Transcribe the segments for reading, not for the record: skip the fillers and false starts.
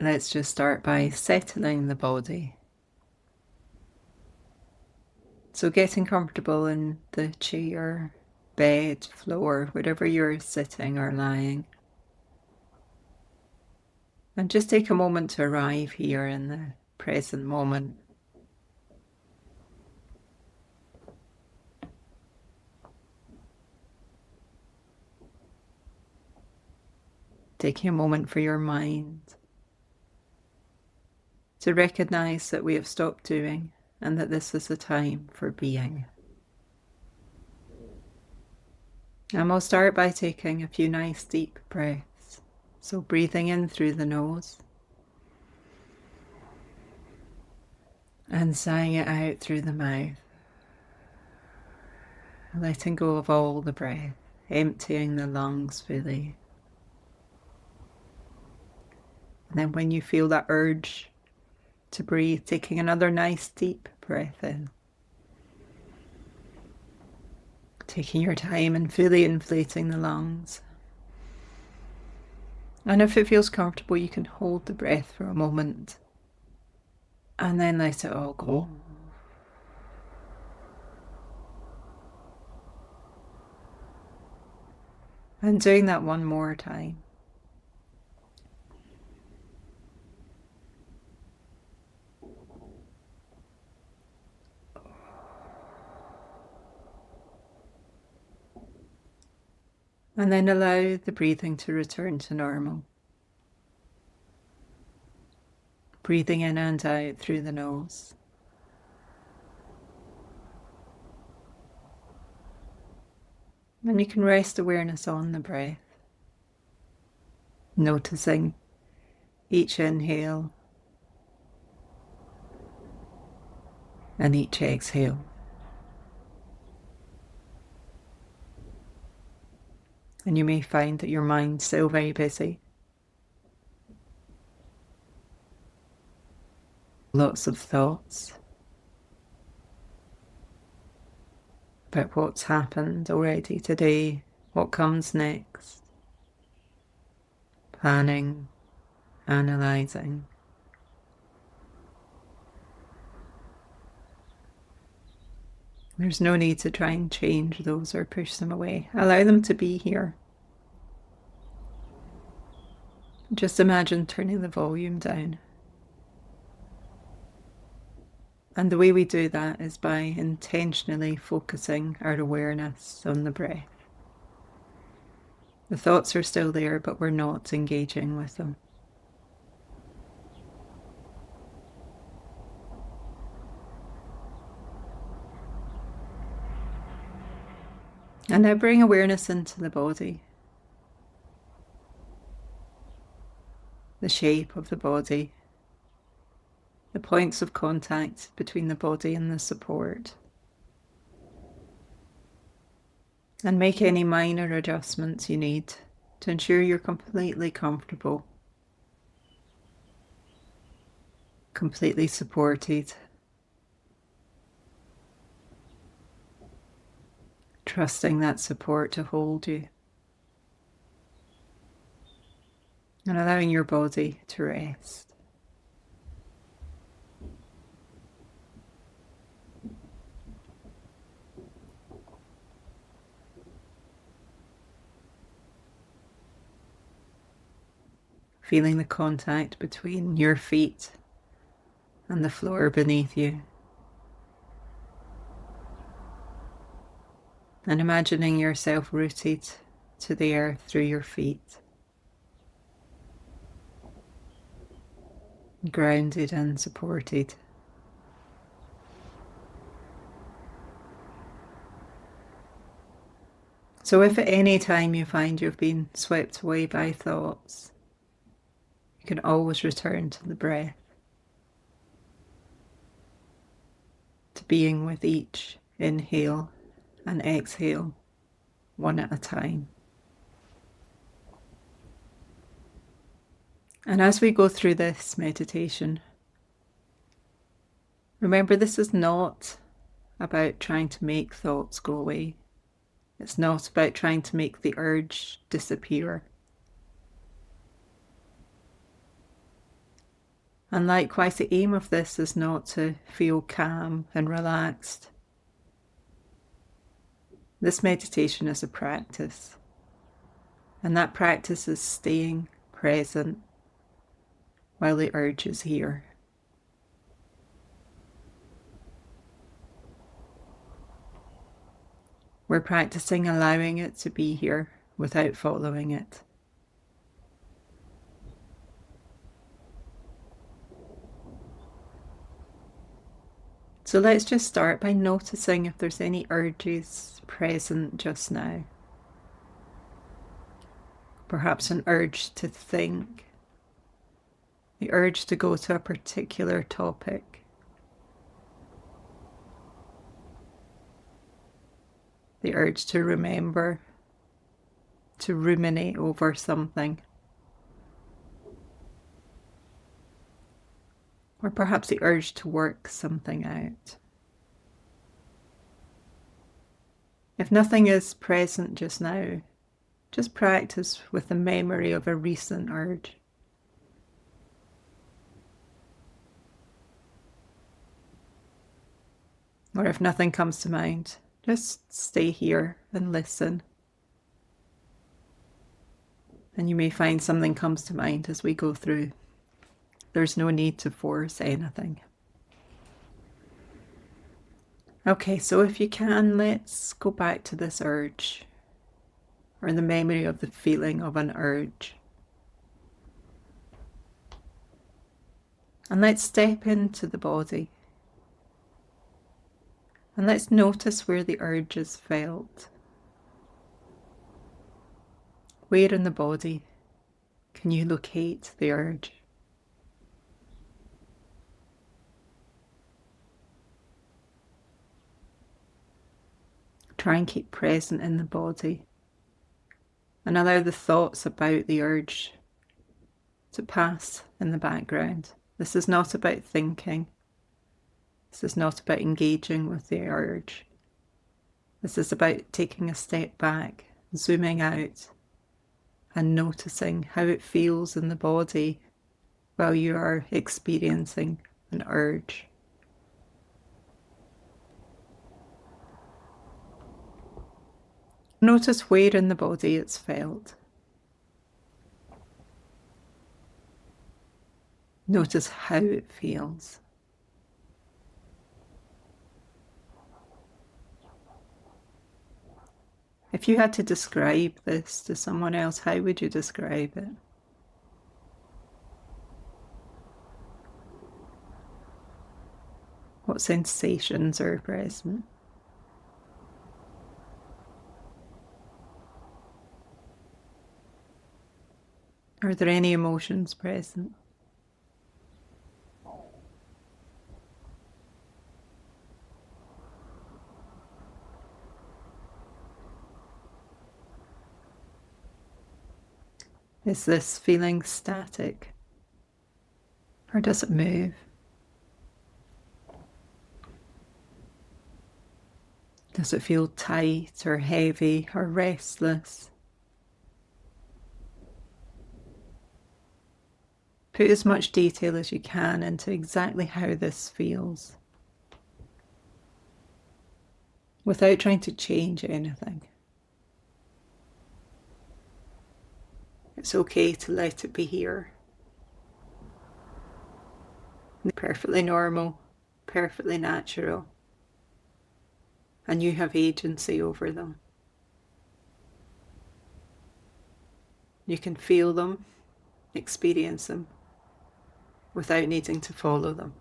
let's just start by settling the body. So getting comfortable in the chair, bed, floor, wherever you're sitting or lying. And just take a moment to arrive here in the present moment. Taking a moment for your mind to recognize that we have stopped doing and that this is a time for being. And we'll start by taking a few nice deep breaths. So breathing in through the nose and sighing it out through the mouth. Letting go of all the breath, emptying the lungs fully. And then when you feel that urge to breathe, taking another nice deep breath in. Taking your time and fully inflating the lungs. And if it feels comfortable, you can hold the breath for a moment and then let it all go. And doing that one more time. And then allow the breathing to return to normal. Breathing in and out through the nose. And you can rest awareness on the breath, noticing each inhale and each exhale. And you may find that your mind's still very busy. Lots of thoughts about what's happened already today, what comes next. Planning, analysing. There's no need to try and change those or push them away. Allow them to be here. Just imagine turning the volume down. And the way we do that is by intentionally focusing our awareness on the breath. The thoughts are still there, but we're not engaging with them. And now bring awareness into the body. The shape of the body. The points of contact between the body and the support. And make any minor adjustments you need to ensure you're completely comfortable, completely supported, trusting that support to hold you, and allowing your body to rest. Feeling the contact between your feet and the floor beneath you. And imagining yourself rooted to the earth through your feet. Grounded and supported. So if at any time you find you've been swept away by thoughts, you can always return to the breath, to being with each inhale and exhale, one at a time. And as we go through this meditation, remember this is not about trying to make thoughts go away. It's not about trying to make the urge disappear. And likewise, the aim of this is not to feel calm and relaxed. This meditation is a practice, and that practice is staying present while the urge is here. We're practicing allowing it to be here without following it. So let's just start by noticing if there's any urges present just now. Perhaps an urge to think, the urge to go to a particular topic, the urge to remember, to ruminate over something, or perhaps the urge to work something out. If nothing is present just now, just practice with the memory of a recent urge. Or if nothing comes to mind, just stay here and listen. And you may find something comes to mind as we go through. There's no need to force anything. Okay, so if you can, let's go back to this urge, or the memory of the feeling of an urge. And let's step into the body. And let's notice where the urge is felt. Where in the body can you locate the urge? Try and keep present in the body and allow the thoughts about the urge to pass in the background. This is not about thinking. This is not about engaging with the urge. This is about taking a step back, zooming out, and noticing how it feels in the body while you are experiencing an urge. Notice where in the body it's felt. Notice how it feels. If you had to describe this to someone else, how would you describe it? What sensations are present? Are there any emotions present? Is this feeling static? Or does it move? Does it feel tight or heavy or restless? Put as much detail as you can into exactly how this feels, without trying to change anything. It's okay to let it be here. Perfectly normal, perfectly natural, and you have agency over them. You can feel them, experience them, without needing to follow them.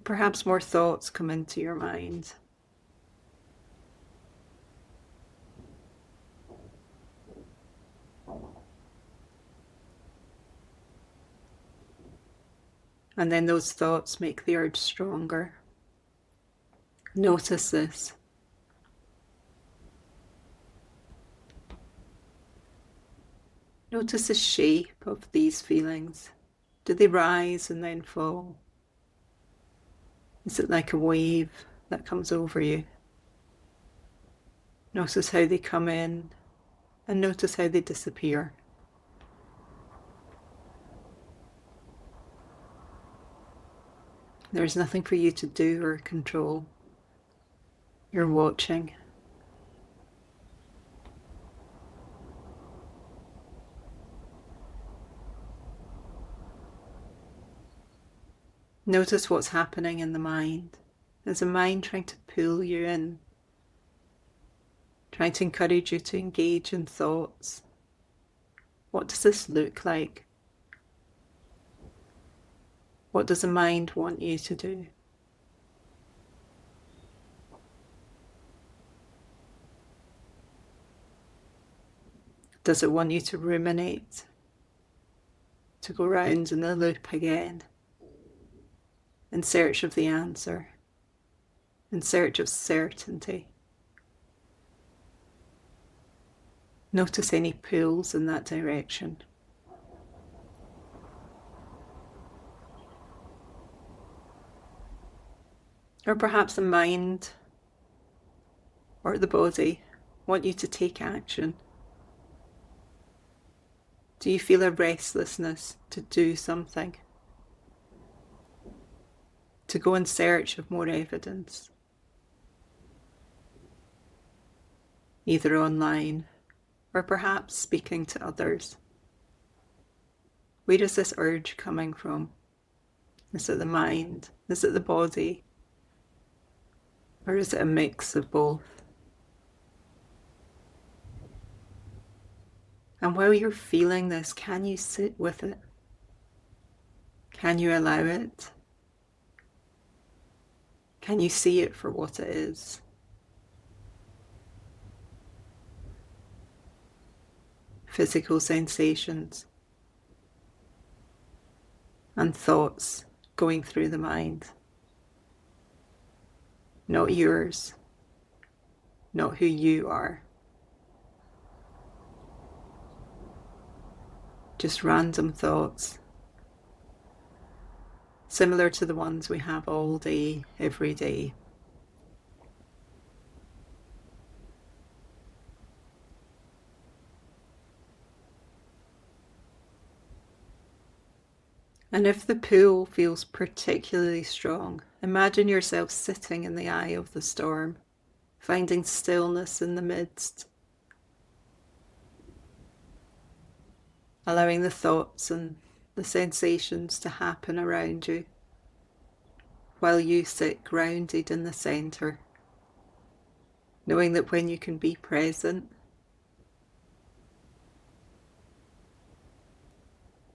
Perhaps more thoughts come into your mind. And then those thoughts make the urge stronger. Notice this. Notice the shape of these feelings. Do they rise and then fall? Is it like a wave that comes over you? Notice how they come in and notice how they disappear. There's nothing for you to do or control. You're watching. Notice what's happening in the mind. Is the mind trying to pull you in? Trying to encourage you to engage in thoughts? What does this look like? What does the mind want you to do? Does it want you to ruminate? To go round in the loop again? In search of the answer? In search of certainty? Notice any pulls in that direction. Or perhaps the mind or the body want you to take action. Do you feel a restlessness to do something? To go in search of more evidence? Either online or perhaps speaking to others. Where is this urge coming from? Is it the mind? Is it the body? Or is it a mix of both? And while you're feeling this, can you sit with it? Can you allow it? Can you see it for what it is? Physical sensations and thoughts going through the mind. Not yours, not who you are. Just random thoughts, similar to the ones we have all day, every day. And if the pull feels particularly strong, imagine yourself sitting in the eye of the storm, finding stillness in the midst, allowing the thoughts and the sensations to happen around you, while you sit grounded in the centre, knowing that when you can be present,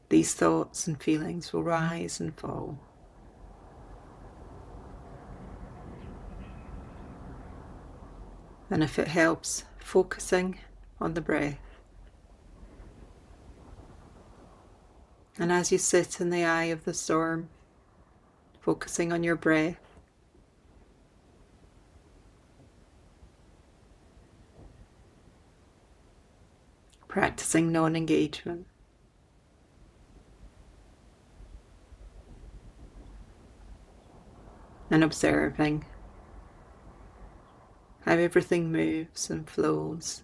these thoughts and feelings will rise and fall. And if it helps, focusing on the breath. And as you sit in the eye of the storm, focusing on your breath, practicing non-engagement. And observing how everything moves and flows.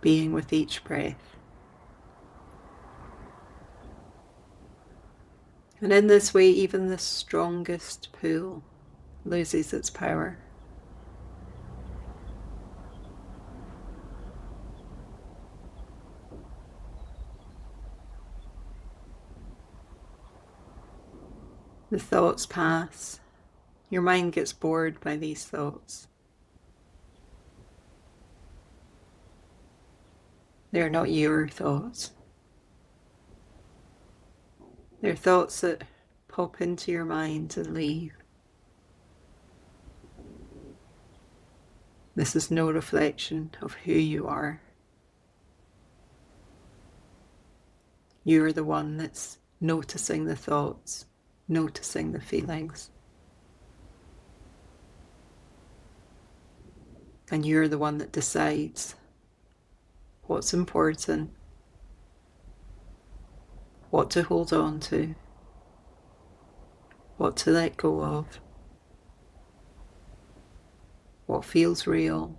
Being with each breath. And in this way, even the strongest pull loses its power. The thoughts pass. Your mind gets bored by these thoughts. They're not your thoughts. They're thoughts that pop into your mind and leave. This is no reflection of who you are. You're the one that's noticing the thoughts, noticing the feelings. And you're the one that decides what's important what to hold on to, what to let go of, what feels real,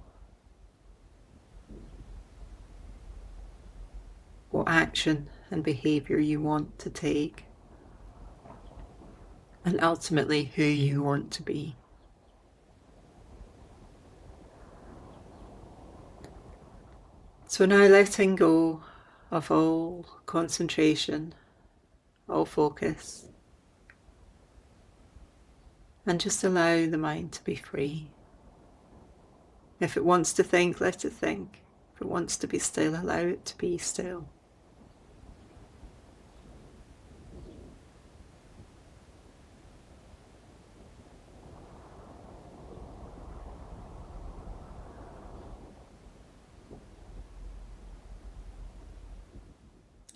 what action and behaviour you want to take, and ultimately who you want to be. So now letting go of all concentration, all focus, and just allow the mind to be free. If it wants to think, let it think. If it wants to be still, allow it to be still.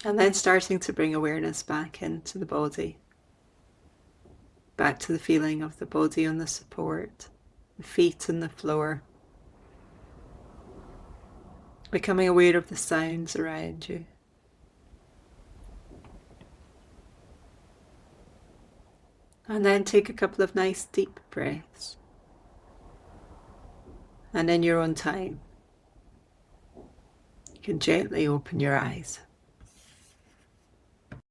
And then starting to bring awareness back into the body, back to the feeling of the body on the support, the feet on the floor, becoming aware of the sounds around you. And then take a couple of nice deep breaths. And in your own time, you can gently open your eyes.